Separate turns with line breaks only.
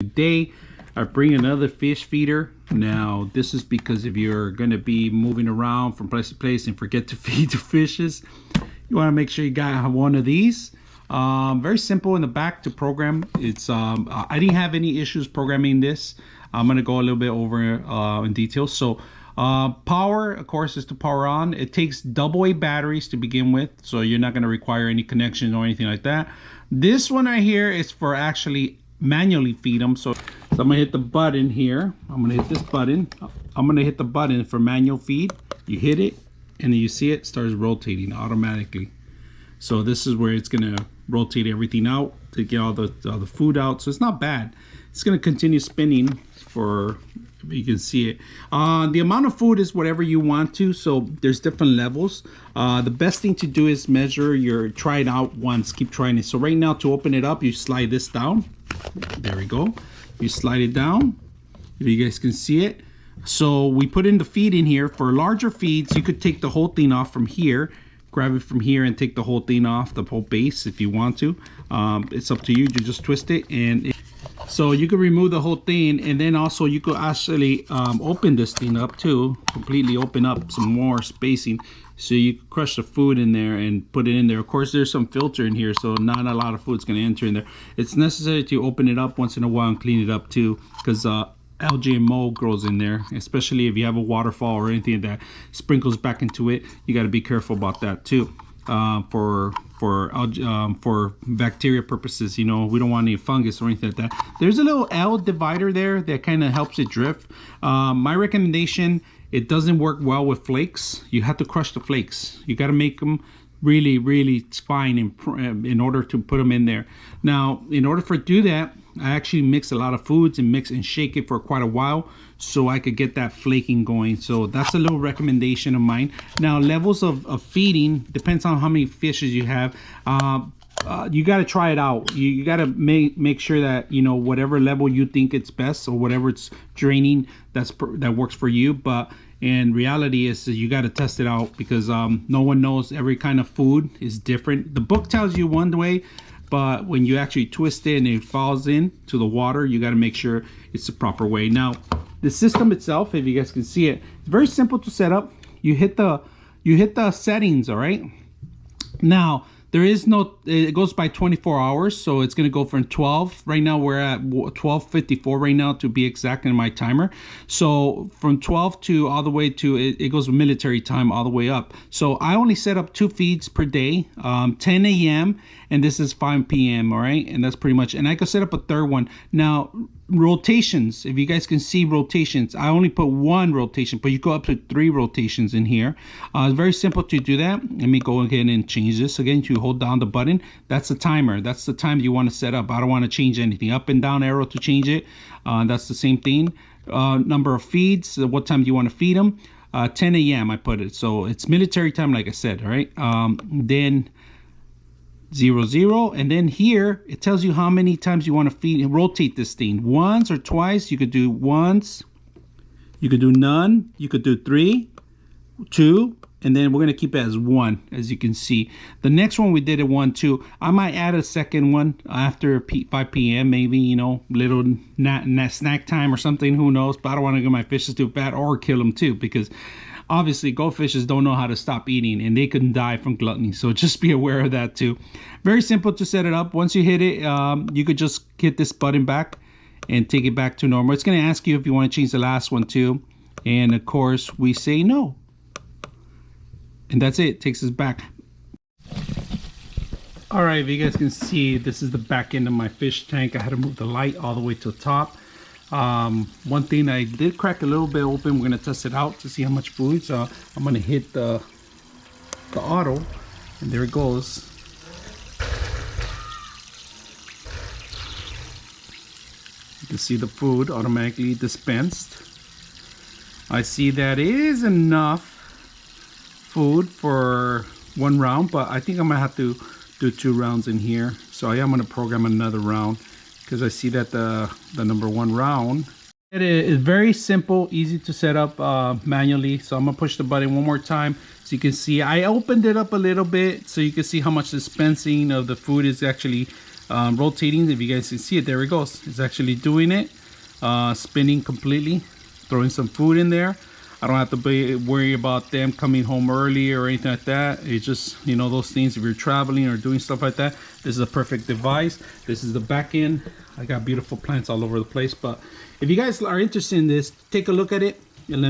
Today I bring another fish feeder. Now this is because if you're going to be moving around from place to place and forget to feed the fishes, you want to make sure you got one of these. Very simple in the back to program. It's I didn't have any issues programming this. I'm going to go a little bit over in detail. So power, of course, is to power on. It takes AA batteries to begin with, so you're not going to require any connection or anything like that. This one right here is for actually manually feed them. So I'm gonna hit the button here. I'm gonna hit this button. I'm gonna hit the button for manual feed. You hit it and then you see it starts rotating automatically. So this is where it's gonna rotate everything out to get all the food out. So it's not bad. It's gonna continue spinning for, you can see it. The amount of food is whatever you want to, so there's different levels. The best thing to do is measure try it out once, keep trying it. So right now, to open it up, you slide this down. There we go. You slide it down, if you guys can see it. So we put in the feed in here. For larger feeds, you could take the whole thing off from here, grab it from here and take the whole thing off, the whole base, if you want to. It's up to you. You just twist it and so you could remove the whole thing, and then also you could actually open this thing up too, completely open up some more spacing, so you could crush the food in there and put it in there. Of course, there's some filter in here, so not a lot of food's going to enter in there. It's necessary to open it up once in a while and clean it up too, because algae and mold grows in there, especially if you have a waterfall or anything that sprinkles back into it. You got to be careful about that too. For bacteria purposes, you know, we don't want any fungus or anything like that. There's a little L divider there that kind of helps it drift. My recommendation, it doesn't work well with flakes. You have to crush the flakes. You got to make them really fine in order to put them in there. Now, in order to do that, I actually mix a lot of foods and mix and shake it for quite a while so I could get that flaking going. So that's a little recommendation of mine. Now, levels of feeding depends on how many fishes you have. You got to try it out. You got to make sure that, you know, whatever level you think it's best or whatever it's draining, that works for you. But in reality is you got to test it out, because no one knows. Every kind of food is different. The book tells you one way, but when you actually twist it and it falls into the water, you got to make sure it's the proper way. Now, the system itself, if you guys can see it, it's very simple to set up. You hit the settings, all right? Now, there is no, it goes by 24 hours, so it's going to go from 12. Right now, we're at 12:54 right now, to be exact, in my timer. So from 12 to all the way to, it goes military time all the way up. So I only set up 2 feeds per day, 10 a.m. and this is 5 p.m. All right, and that's pretty much. And I could set up a third one. Now, rotations, if you guys can see rotations, I only put 1 rotation, but you go up to 3 rotations in here. It's very simple to do that. Let me go ahead and change this again. You hold down the button, that's the timer, that's the time you want to set up. I don't want to change anything. Up and down arrow to change it. That's the same thing. Number of feeds, what time do you want to feed them? 10 a.m. I put it, so it's military time, like I said. All right, then 00, and then here it tells you how many times you want to feed and rotate this thing. Once or twice. You could do once, you could do none, you could do 3, 2, and then we're going to keep it as 1, as you can see. The next one we did at 1, 2. I might add a second one after 5 p.m. maybe, you know, little snack time or something, who knows. But I don't want to get my fishes too fat or kill them too, because obviously goldfishes don't know how to stop eating and they can die from gluttony. So just be aware of that too. Very simple to set it up. Once you hit it, you could just hit this button back and take it back to normal. It's going to ask you if you want to change the last one too, and of course we say no, and that's it. Takes us back. All right, if you guys can see, this is the back end of my fish tank. I had to move the light all the way to the top. One thing, I did crack a little bit open. We're going to test it out to see how much food. So I'm going to hit the auto, and there it goes. You can see the food automatically dispensed. I see that it is enough food for 1 round, but I think I'm gonna have to do 2 rounds in here. So I am gonna program another round, because I see that the number 1 round, it is very simple, easy to set up manually. So I'm gonna push the button one more time so you can see. I opened it up a little bit so you can see how much dispensing of the food is actually rotating. If you guys can see it, there it goes. It's actually doing it, spinning completely, throwing some food in there. I don't have to worry about them coming home early or anything like that. It's just, you know, those things if you're traveling or doing stuff like that. This is a perfect device. This is the back end. I got beautiful plants all over the place. But if you guys are interested in this, take a look at it and let